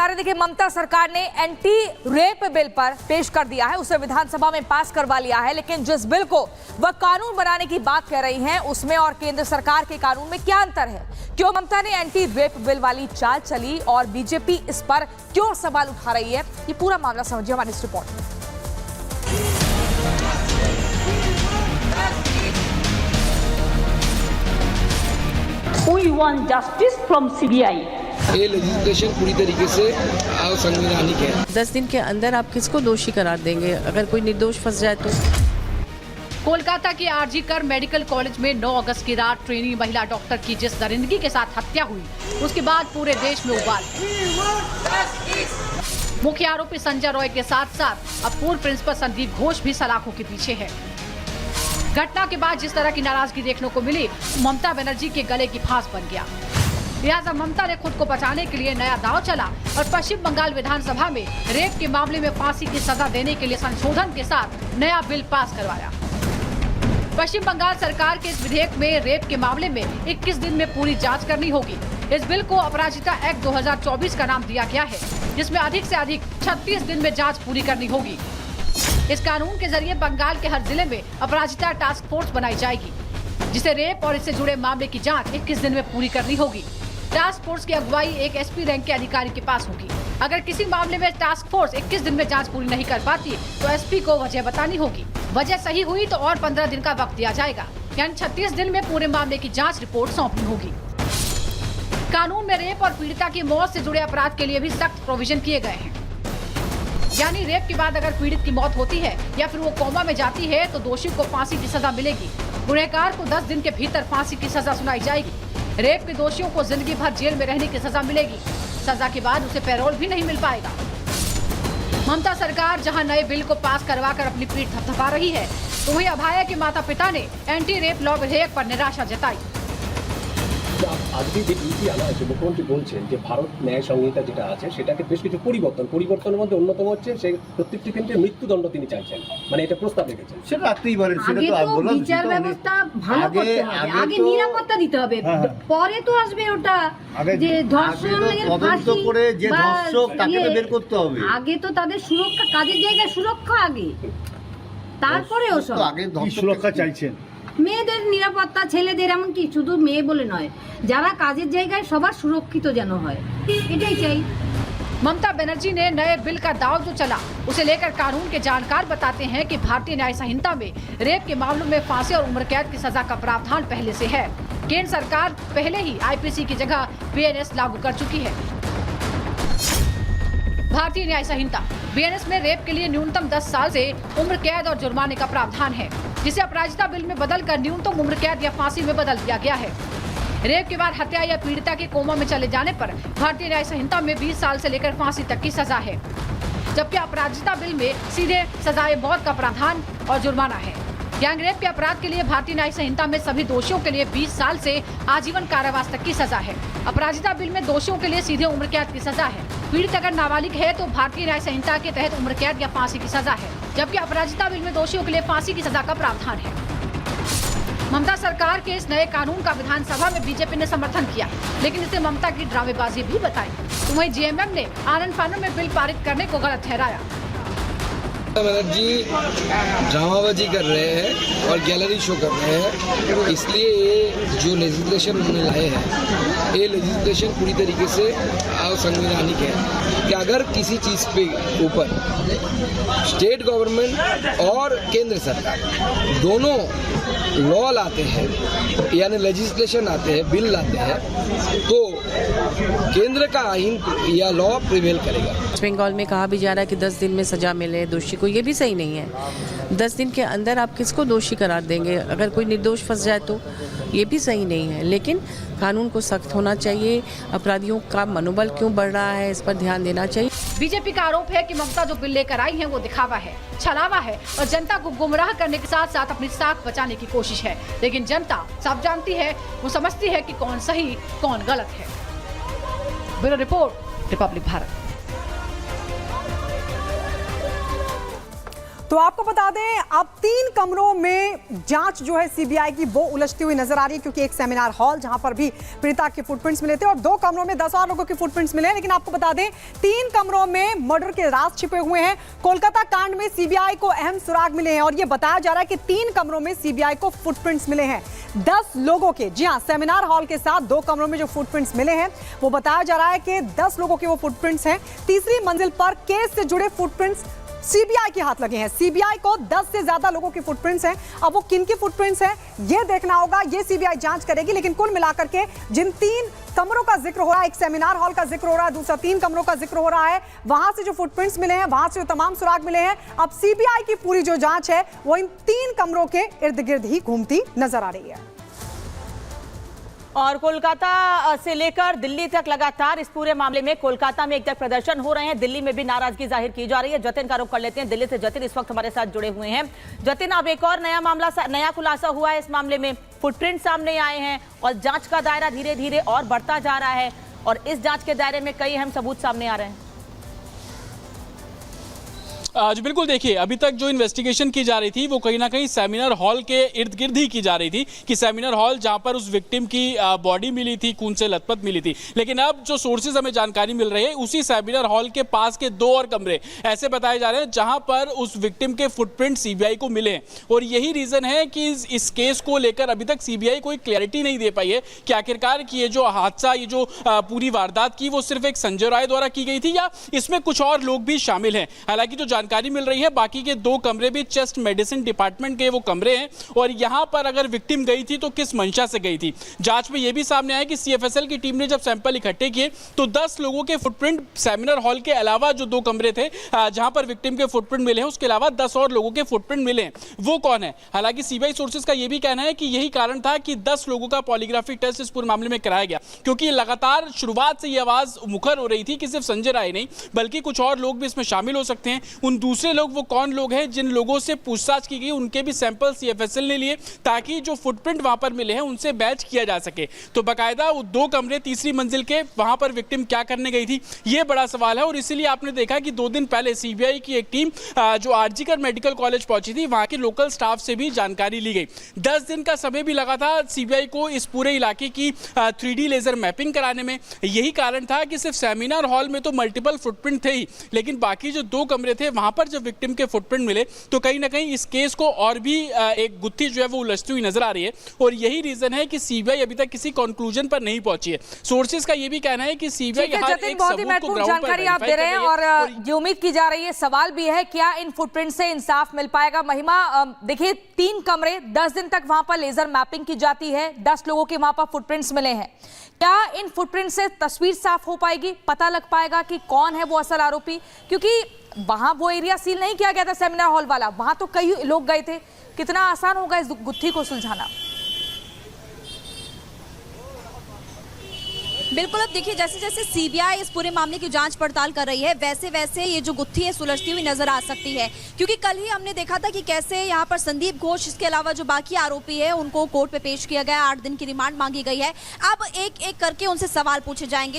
बता रहे थे कि ममता सरकार ने एंटी रेप बिल पर पेश कर दिया है, उसे विधानसभा में पास करवा लिया है। लेकिन जिस बिल को वह कानून बनाने की बात कर रही हैं, उसमें और केंद्र सरकार के कानून में क्या अंतर है? क्यों ममता ने एंटी रेप बिल वाली चाल चली और बीजेपी इस पर क्यों सवाल उठा रही है? ये पूरा मामला समझिए हमारी इस रिपोर्ट में। We want justice from CBI. ये लेजिस्लेशन पूरी तरीके से असंवैधानिक है। 10 दिन के अंदर आप किसको दोषी करार देंगे अगर कोई निर्दोष फंस जाए तो? कोलकाता के आरजी कर मेडिकल कॉलेज में 9 अगस्त की रात ट्रेनी महिला डॉक्टर की जिस दरिंदगी के साथ हत्या हुई, उसके बाद पूरे देश में उबाल है। मुख्य आरोपी संजय रॉय के साथ साथ अब पूर्व प्रिंसिपल संदीप घोष भी सलाखों के पीछे है। घटना के बाद जिस तरह की नाराजगी देखने को मिली, ममता बनर्जी के गले की फांस बन गया। लिहाजा ममता ने खुद को बचाने के लिए नया दांव चला और पश्चिम बंगाल विधानसभा में रेप के मामले में फांसी की सजा देने के लिए संशोधन के साथ नया बिल पास करवाया। पश्चिम बंगाल सरकार के इस विधेयक में रेप के मामले में 21 दिन में पूरी जांच करनी होगी। इस बिल को अपराजिता एक्ट 2024 का नाम दिया गया है, जिसमें अधिक से अधिक 36 दिन में जांच पूरी करनी होगी। इस कानून के जरिए बंगाल के हर जिले में अपराजिता टास्क फोर्स बनाई जाएगी, जिसे रेप और इससे जुड़े मामले की जांच 21 दिन में पूरी करनी होगी। टास्क फोर्स की अगुवाई एक एसपी रैंक के अधिकारी के पास होगी। अगर किसी मामले में टास्क फोर्स 21 दिन में जांच पूरी नहीं कर पाती तो एसपी को वजह बतानी होगी। वजह सही हुई तो और 15 दिन का वक्त दिया जाएगा, यानी 36 दिन में पूरे मामले की जांच रिपोर्ट सौंपनी होगी। कानून में रेप और पीड़िता की मौत से जुड़े अपराध के लिए भी सख्त प्रोविजन किए गए हैं। यानी रेप के बाद अगर पीड़ित की मौत होती है या फिर वो कोमा में जाती है तो दोषी को फांसी की सजा मिलेगी। गुनहगार को 10 दिन के भीतर फांसी की सजा सुनाई जाएगी। रेप के दोषियों को जिंदगी भर जेल में रहने की सजा मिलेगी। सजा के बाद उसे पैरोल भी नहीं मिल पाएगा। ममता सरकार जहां नए बिल को पास करवाकर अपनी पीठ थपथपा रही है, तो वहीं अभाया के माता पिता ने एंटी रेप लॉ विधेयक पर निराशा जताई। আজকে যে বিলটি আনা হয়েছে, মুখ্যমন্ত্রী বলছেন যে ভারত ন্যায় সংহিতা যেটা আছে সেটাকে বেশ কিছু পরিবর্তনের মধ্যে অন্যতম হচ্ছে সেই প্রত্যেকটি ক্ষেত্রে মৃত্যুদণ্ড তিনি চাইছেন, মানে এটা প্রস্তাব রেখেছেন। সেটা রাখতেই পারেন, সেটা তো আমি বললাম বিচার ব্যবস্থা ভালো করতে হবে, আগে নিরাপত্তা দিতে হবে, পরে তো আসবে ওটা যে ধর্ষণের তদন্ত করে যে ধর্ষক তাকে তো বের করতে হবে। আগে তো তাদের সুরক্ষা, কাজের জায়গায় সুরক্ষা আগে, তারপরে ওসব। আগে সুরক্ষা চাইছেন, মেয়েদের নিরাপত্তা, ছেলেদের, এমনকি শুধু মেয়ে বলে নয়, যারা কাজের জায়গায় সবার সুরক্ষিত যেন হয়, এটাই চাই। ममता बनर्जी ने नए बिल का दाव जो चला, उसे लेकर कानून के जानकार बताते हैं कि भारतीय न्याय संहिता में रेप के मामलों में फांसी और उम्र कैद की सजा का प्रावधान पहले से है। केंद्र सरकार पहले ही आईपीसी की जगह बीएनएस लागू कर चुकी है। भारतीय न्याय संहिता बीएनएस में रेप के लिए न्यूनतम 10 साल से उम्र कैद और जुर्माने का प्रावधान है, जिसे अपराजिता बिल में बदलकर न्यूनतम उम्र कैद या फांसी में बदल दिया गया है। रेप के बाद हत्या या पीड़िता के कोमा में चले जाने पर भारतीय न्याय संहिता में 20 साल से लेकर फांसी तक की सजा है, जबकि अपराजिता बिल में सीधे सजाए मौत का प्रावधान और जुर्माना है। गैंग रेप के अपराध के लिए भारतीय न्याय संहिता में सभी दोषियों के लिए 20 साल से आजीवन कारावास तक की सजा है। अपराजिता बिल में दोषियों के लिए सीधे उम्र कैद की सजा है। पीड़ित अगर नाबालिग है तो भारतीय न्याय संहिता के तहत उम्र कैद या फांसी की सजा है, जबकि अपराजिता बिल में दोषियों के लिए फांसी की सजा का प्रावधान है। ममता सरकार के इस नए कानून का विधानसभा में बीजेपी ने समर्थन किया, लेकिन इसे ममता की ड्रामेबाजी भी बताई। तो वहीं जेएमएम ने आनंद फानन में बिल पारित करने को गलत ठहराया। बनर्जी ड्रामाबाजी कर रहे हैं और गैलरी शो कर रहे हैं, इसलिए ये जो लेजिस्लेशन उन्होंने लाए हैं, ये लेजिस्लेशन पूरी तरीके से असंवैधानिक है। कि अगर किसी चीज़ पे ऊपर स्टेट गवर्नमेंट और केंद्र सरकार दोनों लॉ लाते हैं, यानी लेजिस्लेशन आते हैं, बिल लाते हैं, तो केंद्र का आईन या लॉ प्रिवेल करेगा। वेस्ट बंगाल में कहा भी जा रहा है कि 10 दिन में सजा मिले दोषी को, ये भी सही नहीं है। 10 दिन के अंदर आप किसको दोषी करार देंगे अगर कोई निर्दोष फंस जाए तो? ये भी सही नहीं है। लेकिन कानून को सख्त होना चाहिए। अपराधियों का मनोबल क्यों बढ़ रहा है, इस पर ध्यान देना चाहिए। बीजेपी का आरोप है कि ममता जो बिल लेकर आई है वो दिखावा है, छलावा है और जनता को गुमराह करने के साथ साथ अपनी साख बचाने की कोशिश है। लेकिन जनता सब जानती है, वो समझती है कि कौन सही कौन गलत है। Bureau report, Republic Bharat. तो आपको बता दें, अब 3 कमरों में जांच जो है सीबीआई की वो उलझती हुई नजर आ रही है, क्योंकि एक सेमिनार हॉल जहां पर भी पीड़िता के फुटप्रिंट्स मिले थे और 2 कमरों में 10 और लोगों के फुटप्रिंट्स मिले हैं। लेकिन आपको बता दें, 3 कमरों में मर्डर के राज छिपे हुए हैं। कोलकाता कांड में सीबीआई को अहम सुराग मिले हैं और यह बताया जा रहा है कि 3 कमरों में सीबीआई को फुटप्रिंट्स मिले हैं 10 लोगों के। जी हां, सेमिनार हॉल के साथ 2 कमरों में जो फुटप्रिंट्स मिले हैं वो बताया जा रहा है कि 10 लोगों के वो फुटप्रिंट्स हैं। तीसरी मंजिल पर केस से जुड़े फुटप्रिंट्स सीबीआई के हाथ लगे हैं। सीबीआई को 10 से ज्यादा लोगों के फुटप्रिंट्स हैं। अब वो किन के फुटप्रिंट्स हैं ये देखना होगा, ये सीबीआई जांच करेगी। लेकिन कुल मिलाकर के जिन 3 कमरों का जिक्र हो रहा है, एक सेमिनार हॉल का जिक्र हो रहा है, दूसरा 3 कमरों का जिक्र हो रहा है, वहां से जो फुटप्रिंट्स मिले हैं, वहां से जो तमाम सुराग मिले हैं, अब सीबीआई की पूरी जो जांच है वो इन 3 कमरों के इर्द गिर्द ही घूमती नजर आ रही है। और कोलकाता से लेकर दिल्ली तक लगातार इस पूरे मामले में कोलकाता में एक तरफ प्रदर्शन हो रहे हैं, दिल्ली में भी नाराजगी जाहिर की जा रही है। जतिन का रुख कर लेते हैं दिल्ली से। जतिन इस वक्त हमारे साथ जुड़े हुए हैं। जतिन, अब एक और नया खुलासा हुआ है इस मामले में, फुटप्रिंट सामने आए हैं और जांच का दायरा धीरे धीरे और बढ़ता जा रहा है और इस जांच के दायरे में कई अहम सबूत सामने आ रहे हैं। जी बिल्कुल, देखिए अभी तक जो इन्वेस्टिगेशन की जा रही थी वो कहीं ना कहीं सेमिनार हॉल के इर्द गिर्द ही की जा रही थी कि सेमिनार हॉल जहां पर उस विक्टिम की बॉडी मिली थी, खून से लथपथ मिली थी। लेकिन अब जो सोर्सेज हमें जानकारी मिल रही है, उसी सेमिनार हॉल के पास के 2 और कमरे ऐसे बताए जा रहे हैं जहां पर उस विक्टिम के फुटप्रिंट सीबीआई को मिले हैं। और यही रीजन है कि इस केस को लेकर अभी तक सीबीआई कोई क्लैरिटी नहीं दे पाई है कि आखिरकार ये जो हादसा, ये जो पूरी वारदात की वो सिर्फ एक संजय राय द्वारा की गई थी या इसमें कुछ और लोग भी शामिल हैं। हालांकि जो जानकारी मिल रही है, बाकी के 2 कमरे भी चेस्ट मेडिसिन डिपार्टमेंट के वो कमरे हैं और यहां पर अगर विक्टिम गई थी तो किस मंशा से गई थी। जांच में यह भी सामने आया कि सीएफएसएल की टीम ने जब सैंपल इकट्ठे किए तो 10 लोगों के फुटप्रिंट सेमिनार हॉल के अलावा जो 2 कमरे थे जहां पर विक्टिम के फुटप्रिंट मिले हैं, उसके अलावा 10 और लोगों के फुटप्रिंट मिले हैं। वो कौन है? हालांकि सीबीआई सोर्सेज का यह भी कहना है कि यही कारण था कि 10 लोगों का पॉलीग्राफी टेस्ट इस पूरे मामले में कराया गया, क्योंकि लगातार शुरुआत से यह आवाज मुखर हो रही थी कि सिर्फ संजय राय नहीं बल्कि कुछ और लोग भी इसमें शामिल हो सकते हैं। उन दूसरे लोग वो कौन लोग हैं जिन लोगों से पूछताछ की गई, उनके भी सैंपल सीएफएसएल ने लिए ताकि जो फुटप्रिंट वहां पर मिले हैं उनसे मैच किया जा सके। तो बाकायदा वो 2 कमरे तीसरी मंजिल के, वहां पर विक्टिम क्या करने गई थी, ये बड़ा सवाल है। और इसीलिए आपने देखा कि 2 दिन पहले सीबीआई की एक टीम जो आरजीकर मेडिकल कॉलेज पहुंची थी, वहां के लोकल स्टाफ से भी जानकारी ली गई। 10 दिन का समय भी लगा था सीबीआई को इस पूरे इलाके की 3D लेजर मैपिंग कराने में। यही कारण था कि सिर्फ सेमिनार हॉल में तो मल्टीपल फुटप्रिंट थे ही, लेकिन बाकी जो 2 कमरे थे वहां पर जब विक्टिम के फुटप्रिंट मिले तो कहीं ना कहीं इस केस को और भी एक गुत्थी जो है वो उलझती हुई नजर आ रही है। और यही रीजन है कि सीबीआई अभी तक किसी कंक्लूजन पर नहीं पहुंची है। सोर्सेज का ये भी कहना है कि सीबीआई बहुत ही महत्वपूर्ण जानकारी आप दे रहे हैं और ये उम्मीद की जा रही है, सवाल भी है क्या इन फुटप्रिंट से इंसाफ मिल पाएगा। महिमा, देखिए 3 कमरे 10 दिन तक वहां पर लेजर मैपिंग की जाती है, 10 लोगों के वहां पर फुटप्रिंट्स मिले हैं। क्या इन फुटप्रिंट से तस्वीर साफ हो पाएगी, पता लग पाएगा कि कौन है वो असल आरोपी? क्योंकि वहां वो एरिया सील नहीं किया गया था सेमिनार हॉल वाला, वहां तो कई लोग गए थे। कितना आसान होगा इस गुत्थी को सुलझाना? बिल्कुल, अब देखिए जैसे जैसे सीबीआई इस पूरे मामले की जांच पड़ताल कर रही है वैसे वैसे ये जो गुत्थी है सुलझती हुई नजर आ सकती है। क्योंकि कल ही हमने देखा था कि कैसे यहाँ पर संदीप घोष, इसके अलावा जो बाकी आरोपी है उनको कोर्ट पे पेश किया गया, 8 दिन की रिमांड मांगी गई है। अब एक एक करके उनसे सवाल पूछे जाएंगे।